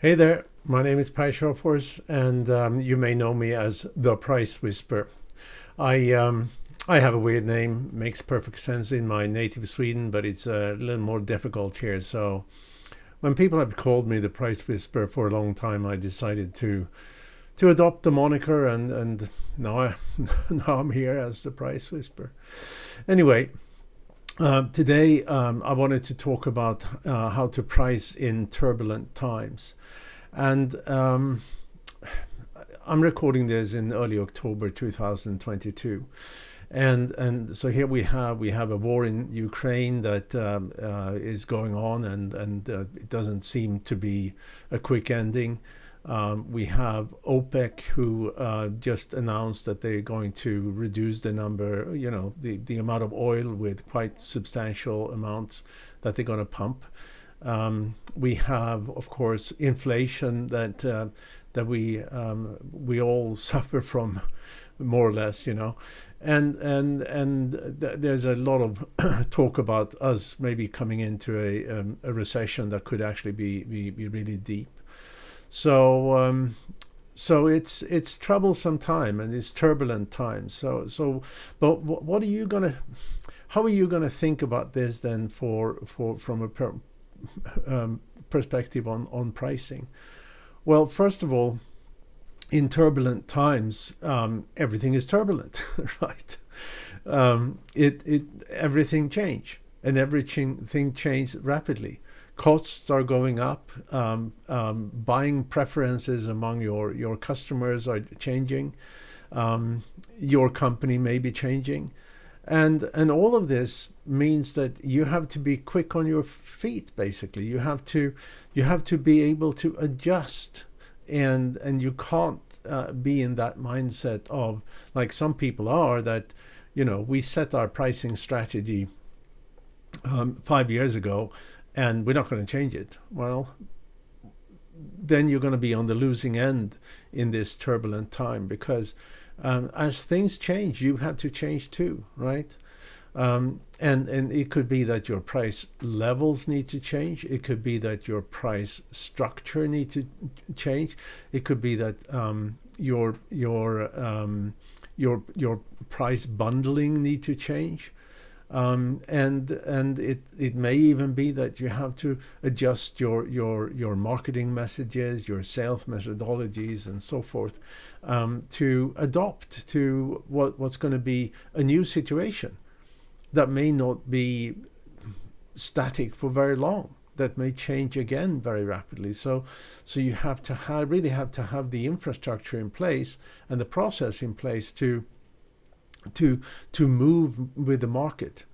Hey there, my name is sjofors, and you may know me as the Price Whisperer. I I have a weird name, makes perfect sense in my native Sweden, but it's a little more difficult here. So when people have called me the Price Whisperer for a long time, I decided to adopt the moniker, and now now I'm here as the Price Whisperer. Anyway, today I wanted to talk about how to price in turbulent times. And I'm recording this in early October 2022, and so here we have a war in Ukraine that is going on, and it doesn't seem to be a quick ending. We have OPEC, who just announced that they're going to reduce the number, the amount of oil with quite substantial amounts that they're going to pump. We have, of course, inflation that we all suffer from, more or less, and there's a lot of talk about us maybe coming into a recession that could actually be really deep. So it's troublesome time, and it's turbulent times. But what are you gonna? How are you gonna think about this then, from a perspective on pricing? Well, first of all, in turbulent times, everything is turbulent, right? Everything change, and everything changes rapidly. Costs are going up. Buying preferences among your customers are changing. Your company may be changing. And all of this means that you have to be quick on your feet. Basically, you have to be able to adjust, and you can't be in that mindset of, like some people are, that we set our pricing strategy 5 years ago, and we're not going to change it. Well, then you're going to be on the losing end in this turbulent time, because as things change, you have to change too, right? And it could be that your price levels need to change. It could be that your price structure need to change. It could be that your price bundling need to change. And it may even be that you have to adjust your marketing messages, your sales methodologies, and so forth, to adopt to what's going to be a new situation that may not be static for very long. That may change again very rapidly. So you have to really have to have the infrastructure in place and the process in place to move with the market,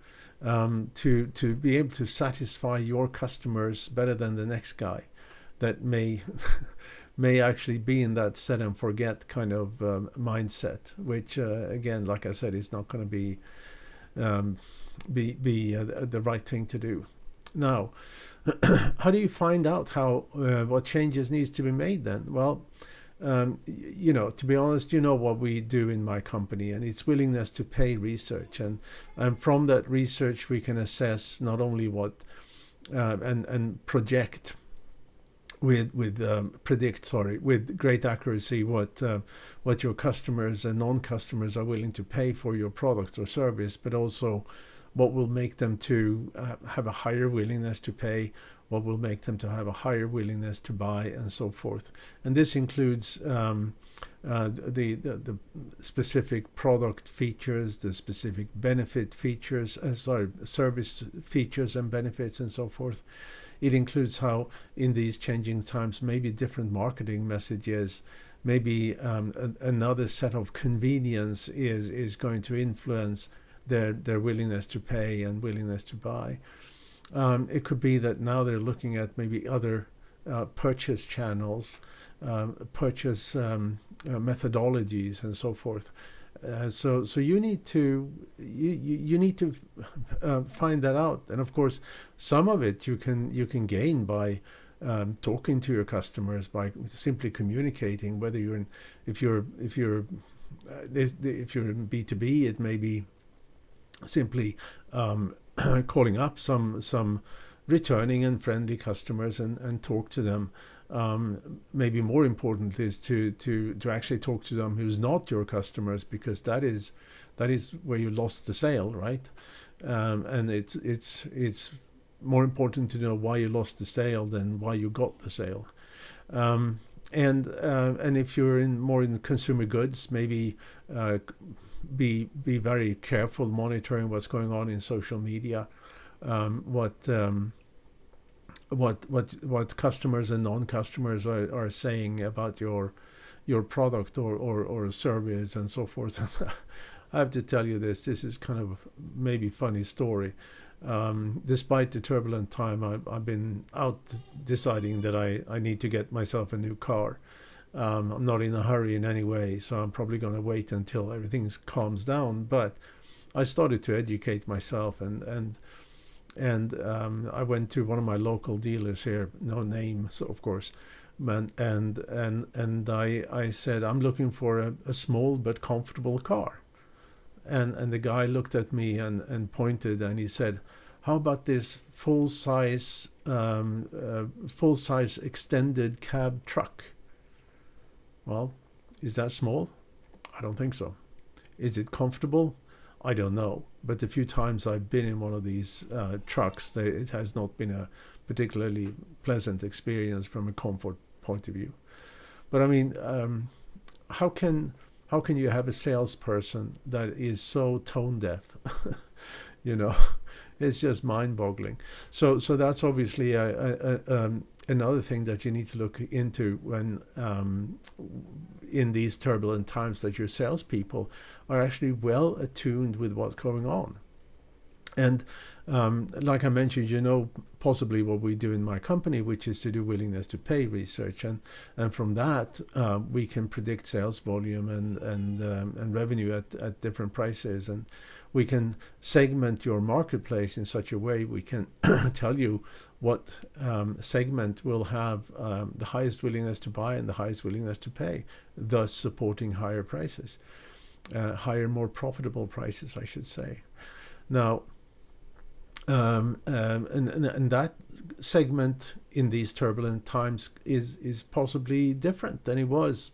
to be able to satisfy your customers better than the next guy that may may actually be in that set and forget kind of mindset, which again, like I said, is not going to be the right thing to do. Now, how do you find out what changes needs to be made then? Well, to be honest, what we do in my company, and it's willingness to pay research, and from that research we can assess not only what and project with great accuracy what your customers and non-customers are willing to pay for your product or service, but also what will make them to have a higher willingness to pay, what will make them to have a higher willingness to buy, and so forth. And this includes the specific product features, the specific benefit features, service features and benefits, and so forth. It includes how, in these changing times, maybe different marketing messages, maybe another set of convenience is going to influence their willingness to pay and willingness to buy. It could be that now they're looking at maybe other purchase channels, purchase methodologies, and so forth. So you need to find that out, and of course, some of it you can gain by talking to your customers, by simply communicating. Whether if you're in B2B, it may be simply calling up some returning and friendly customers and talk to them maybe more important is to actually talk to them who's not your customers, because that is where you lost the sale, right? And it's more important to know why you lost the sale than why you got the sale. And if you're more in consumer goods, maybe be very careful monitoring what's going on in social media, what customers and non-customers are saying about your product or service and so forth. I have to tell you this is kind of maybe funny story. Despite the turbulent time, I've been out deciding that I need to get myself a new car. I'm not in a hurry in any way, so I'm probably going to wait until everything calms down. But I started to educate myself, and I went to one of my local dealers here, no name, so of course, and I said, I'm looking for a small but comfortable car. And the guy looked at me and pointed, and he said, how about this full size extended cab truck? Well, is that small? I don't think so. Is it comfortable? I don't know. But the few times I've been in one of these trucks, it has not been a particularly pleasant experience from a comfort point of view. But I mean, how can you have a salesperson that is so tone deaf? It's just mind-boggling. So that's obviously another thing that you need to look into when in these turbulent times, that your salespeople are actually well attuned with what's going on. And like I mentioned, possibly what we do in my company, which is to do willingness to pay research, and from that we can predict sales volume and revenue at different prices, and we can segment your marketplace in such a way we can tell you what segment will have the highest willingness to buy and the highest willingness to pay, thus supporting higher prices, higher, more profitable prices, I should say. Now, and that segment in these turbulent times is possibly different than it was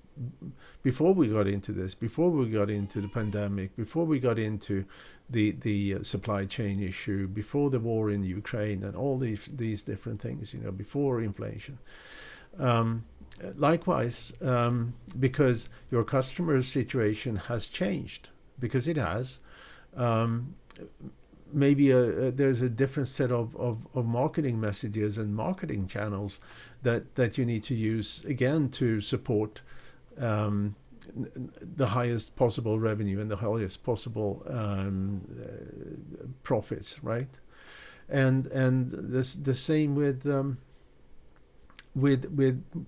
before we got into this, before we got into the pandemic, before we got into the supply chain issue, before the war in Ukraine and all these different things, before inflation. Likewise, because your customer's situation has changed, because it has, maybe there's a different set of marketing messages and marketing channels that you need to use, again, to support the highest possible revenue and the highest possible profits, right? And the same with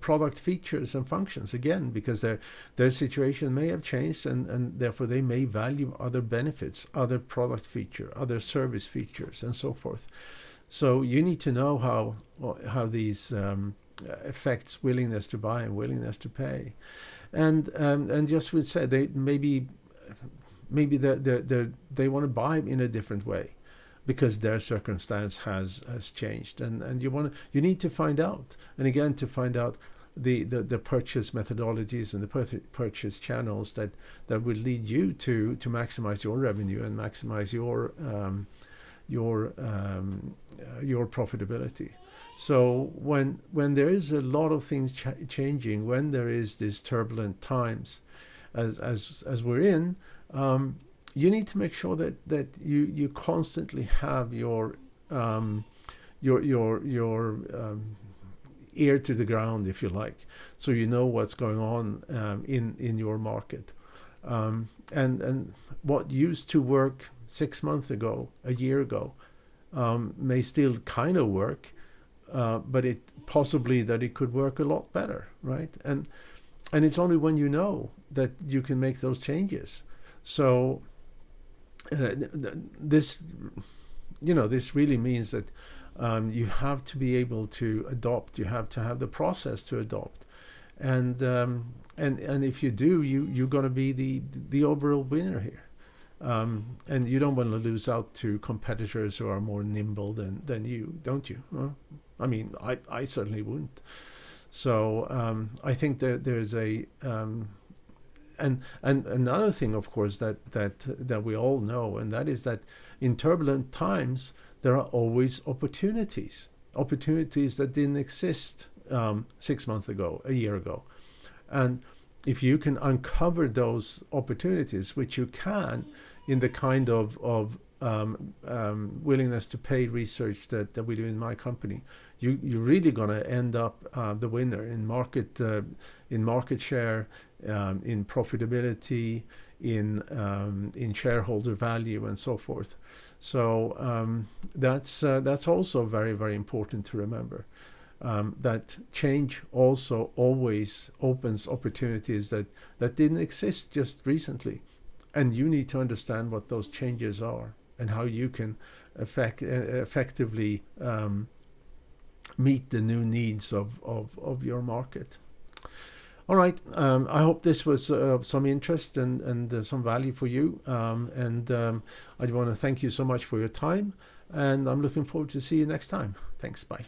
product features and functions, again, because their situation may have changed, and therefore they may value other benefits, other product feature, other service features, and so forth. So you need to know how these affects willingness to buy and willingness to pay, and just would say they maybe they want to buy in a different way, because their circumstance has changed, and you need to find out, and again, to find out the purchase methodologies and the purchase channels that will lead you to maximize your revenue and maximize your profitability. So when there is a lot of things changing, when there is these turbulent times, as we're in, you need to make sure that you constantly have your ear to the ground, if you like, so you know what's going on in your market, and what used to work 6 months ago, a year ago, may still kind of work, but it possibly that it could work a lot better, right? And it's only when you know that you can make those changes. So this really means that you have to be able to adopt. You have to have the process to adopt, and if you do, you're going to be the overall winner here. And you don't want to lose out to competitors who are more nimble than you, don't you? Well, I mean, I certainly wouldn't. So I think that there's a and another thing, of course, that we all know, and that is that in turbulent times there are always opportunities that didn't exist 6 months ago, a year ago, and if you can uncover those opportunities, which you can in the kind of willingness to pay research that we do in my company, you're really going to end up the winner in market share, in profitability, in shareholder value, and so forth. So that's also very, very important to remember. That change also always opens opportunities that didn't exist just recently, and you need to understand what those changes are and how you can effectively meet the new needs of your market. All right, I hope this was of some interest and some value for you, and I want to thank you so much for your time, and I'm looking forward to see you next time. Thanks, bye.